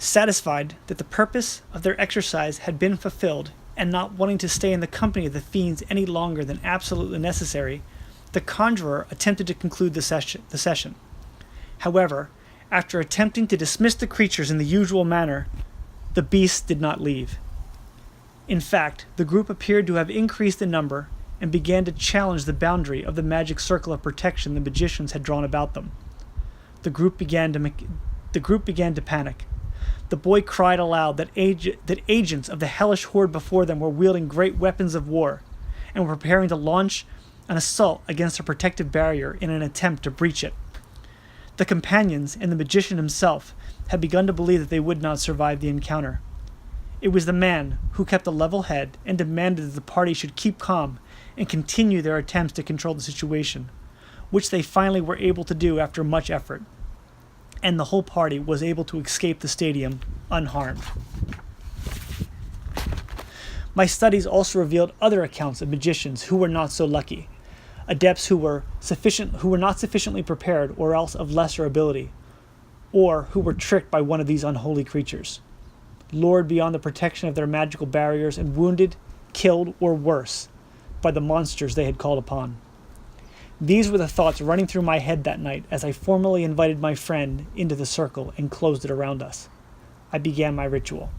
Satisfied that the purpose of their exercise had been fulfilled, and not wanting to stay in the company of the fiends any longer than absolutely necessary, the conjurer attempted to conclude the session. However, after attempting to dismiss the creatures in the usual manner, the beasts did not leave. In fact, the group appeared to have increased in number and began to challenge the boundary of the magic circle of protection the magicians had drawn about them. The group began to panic. The boy cried aloud that agents of the hellish horde before them were wielding great weapons of war and were preparing to launch an assault against a protective barrier in an attempt to breach it. The companions and the magician himself had begun to believe that they would not survive the encounter. It was the man who kept a level head and demanded that the party should keep calm and continue their attempts to control the situation, which they finally were able to do after much effort, and the whole party was able to escape the stadium unharmed. My studies also revealed other accounts of magicians who were not so lucky, adepts who were not sufficiently prepared or else of lesser ability, or who were tricked by one of these unholy creatures, lured beyond the protection of their magical barriers and wounded, killed, or worse, by the monsters they had called upon. These were the thoughts running through my head that night as I formally invited my friend into the circle and closed it around us. I began my ritual.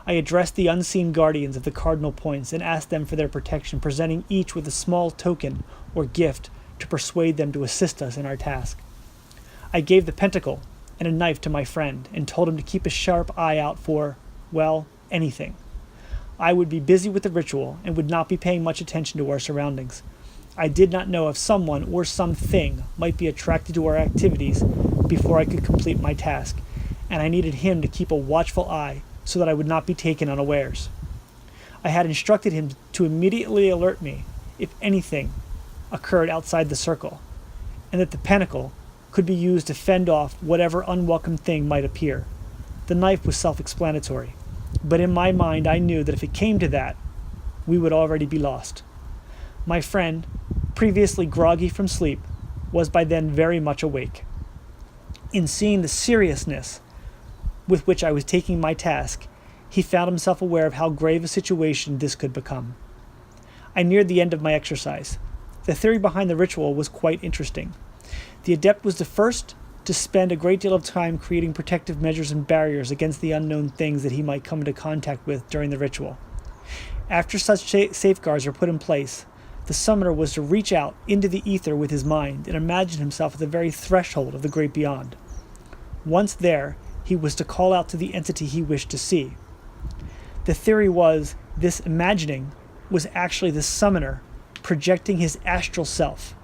I addressed the unseen guardians of the cardinal points and asked them for their protection, presenting each with a small token or gift to persuade them to assist us in our task. I gave the pentacle and a knife to my friend and told him to keep a sharp eye out for, well, anything. I would be busy with the ritual and would not be paying much attention to our surroundings. I did not know if someone or something might be attracted to our activities before I could complete my task, and I needed him to keep a watchful eye so that I would not be taken unawares. I had instructed him to immediately alert me if anything occurred outside the circle, and that the pentacle could be used to fend off whatever unwelcome thing might appear. The knife was self-explanatory, but in my mind I knew that if it came to that, we would already be lost. My friend, previously groggy from sleep, was by then very much awake. In seeing the seriousness with which I was taking my task, he found himself aware of how grave a situation this could become. I neared the end of my exercise. The theory behind the ritual was quite interesting. The adept was the first to spend a great deal of time creating protective measures and barriers against the unknown things that he might come into contact with during the ritual. After such safeguards were put in place, the summoner was to reach out into the ether with his mind and imagine himself at the very threshold of the great beyond. Once there, he was to call out to the entity he wished to see. The theory was this imagining was actually the summoner projecting his astral self.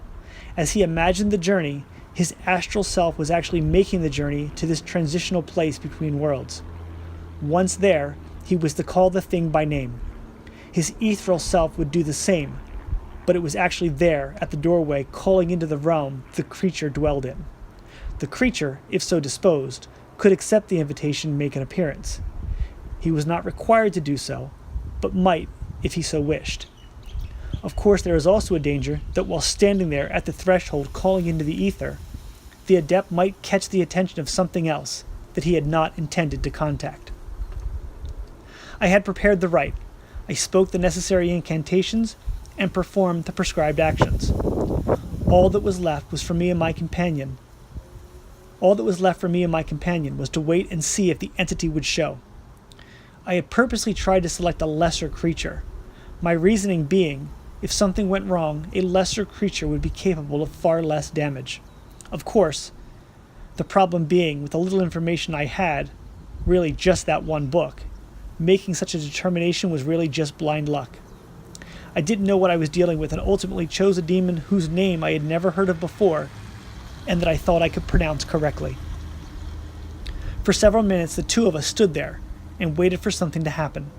As he imagined the journey, his astral self was actually making the journey to this transitional place between worlds. Once there, he was to call the thing by name. His ethereal self would do the same, but it was actually there at the doorway calling into the realm the creature dwelled in. The creature, if so disposed, could accept the invitation and make an appearance. He was not required to do so, but might if he so wished. Of course, there is also a danger that while standing there at the threshold calling into the ether, the adept might catch the attention of something else that he had not intended to contact. I had prepared the rite. I spoke the necessary incantations and performed the prescribed actions. All that was left for me and my companion was to wait and see if the entity would show. I had purposely tried to select a lesser creature, my reasoning being, if something went wrong, a lesser creature would be capable of far less damage. Of course, the problem being, with the little information I had, really just that one book, making such a determination was really just blind luck. I didn't know what I was dealing with and ultimately chose a demon whose name I had never heard of before and that I thought I could pronounce correctly. For several minutes, the two of us stood there and waited for something to happen.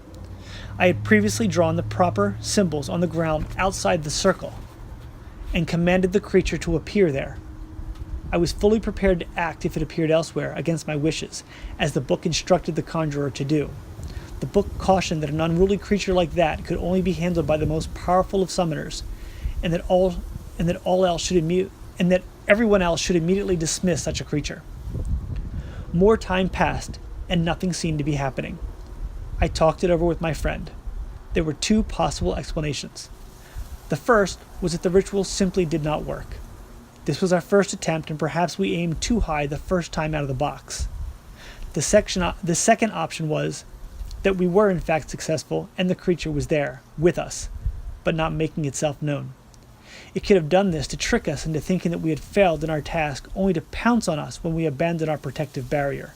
I had previously drawn the proper symbols on the ground outside the circle and commanded the creature to appear there. I was fully prepared to act if it appeared elsewhere against my wishes, as the book instructed the conjurer to do. The book cautioned that an unruly creature like that could only be handled by the most powerful of summoners, and that everyone else should immediately dismiss such a creature. More time passed, and nothing seemed to be happening. I talked it over with my friend. There were two possible explanations. The first was that the ritual simply did not work. This was our first attempt, and perhaps we aimed too high the first time out of the box. The second option was that we were in fact successful and the creature was there, with us, but not making itself known. It could have done this to trick us into thinking that we had failed in our task, only to pounce on us when we abandoned our protective barrier.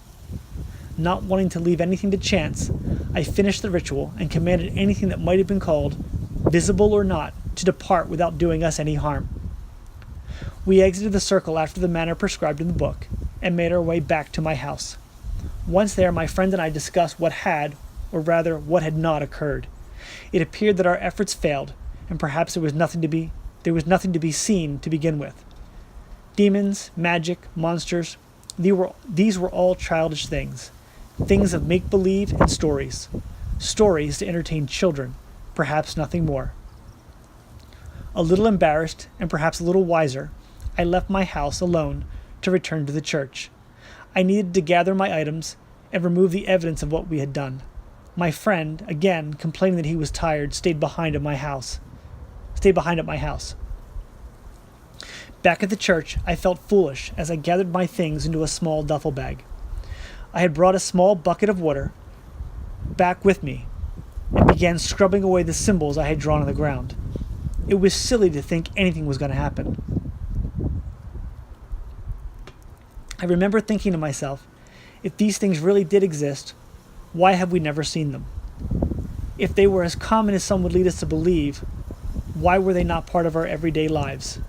Not wanting to leave anything to chance, I finished the ritual and commanded anything that might have been called, visible or not, to depart without doing us any harm. We exited the circle after the manner prescribed in the book, and made our way back to my house. Once there, my friend and I discussed what had, or rather what had not occurred. It appeared that our efforts failed, and perhaps there was nothing to be seen to begin with. Demons, magic, monsters, these were all childish things of make-believe and stories to entertain children, perhaps nothing more. A little embarrassed, and perhaps a little wiser, I left my house alone to return to the church. I needed to gather my items and remove the evidence of what we had done. My friend, again complaining that he was tired, stayed behind at my house. Back at the church, I felt foolish as I gathered my things into a small duffel bag. I had brought a small bucket of water back with me and began scrubbing away the symbols I had drawn on the ground. It was silly to think anything was going to happen. I remember thinking to myself, if these things really did exist, why have we never seen them? If they were as common as some would lead us to believe, why were they not part of our everyday lives?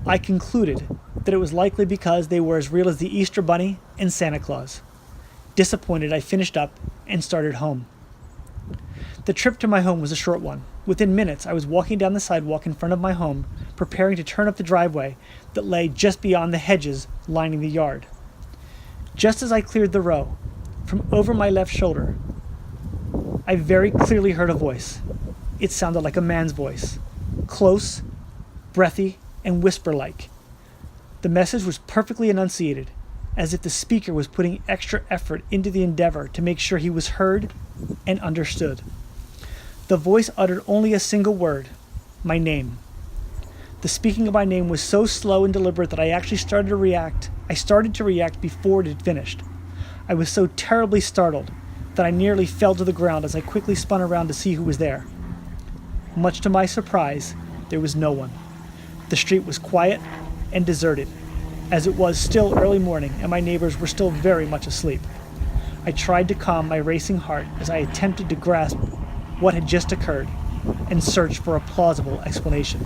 I concluded that it was likely because they were as real as the Easter Bunny and Santa Claus. Disappointed, I finished up and started home. The trip to my home was a short one. Within minutes, I was walking down the sidewalk in front of my home, preparing to turn up the driveway that lay just beyond the hedges lining the yard. Just as I cleared the row, from over my left shoulder, I very clearly heard a voice. It sounded like a man's voice, close, breathy, and whisper-like. The message was perfectly enunciated, as if the speaker was putting extra effort into the endeavor to make sure he was heard and understood. The voice uttered only a single word, my name. The speaking of my name was so slow and deliberate that I actually started to react. I started to react before it had finished. I was so terribly startled that I nearly fell to the ground as I quickly spun around to see who was there. Much to my surprise, there was no one. The street was quiet and deserted, as it was still early morning and my neighbors were still very much asleep. I tried to calm my racing heart as I attempted to grasp what had just occurred and search for a plausible explanation.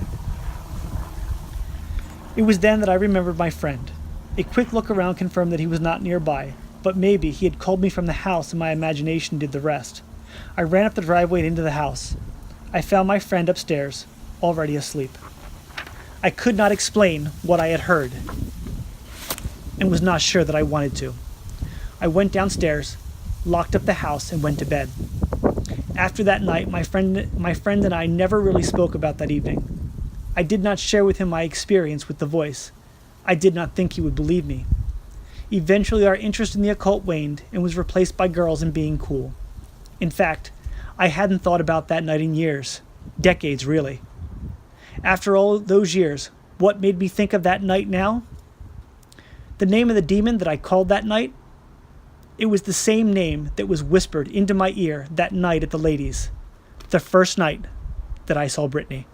It was then that I remembered my friend. A quick look around confirmed that he was not nearby, but maybe he had called me from the house and my imagination did the rest. I ran up the driveway and into the house. I found my friend upstairs, already asleep. I could not explain what I had heard and was not sure that I wanted to. I went downstairs, locked up the house, and went to bed. After that night, my friend and I never really spoke about that evening. I did not share with him my experience with the voice. I did not think he would believe me. Eventually, our interest in the occult waned and was replaced by girls and being cool. In fact, I hadn't thought about that night in years. Decades, really. After all those years, what made me think of that night now? The name of the demon that I called that night? It was the same name that was whispered into my ear that night at the ladies. The first night that I saw Brittany.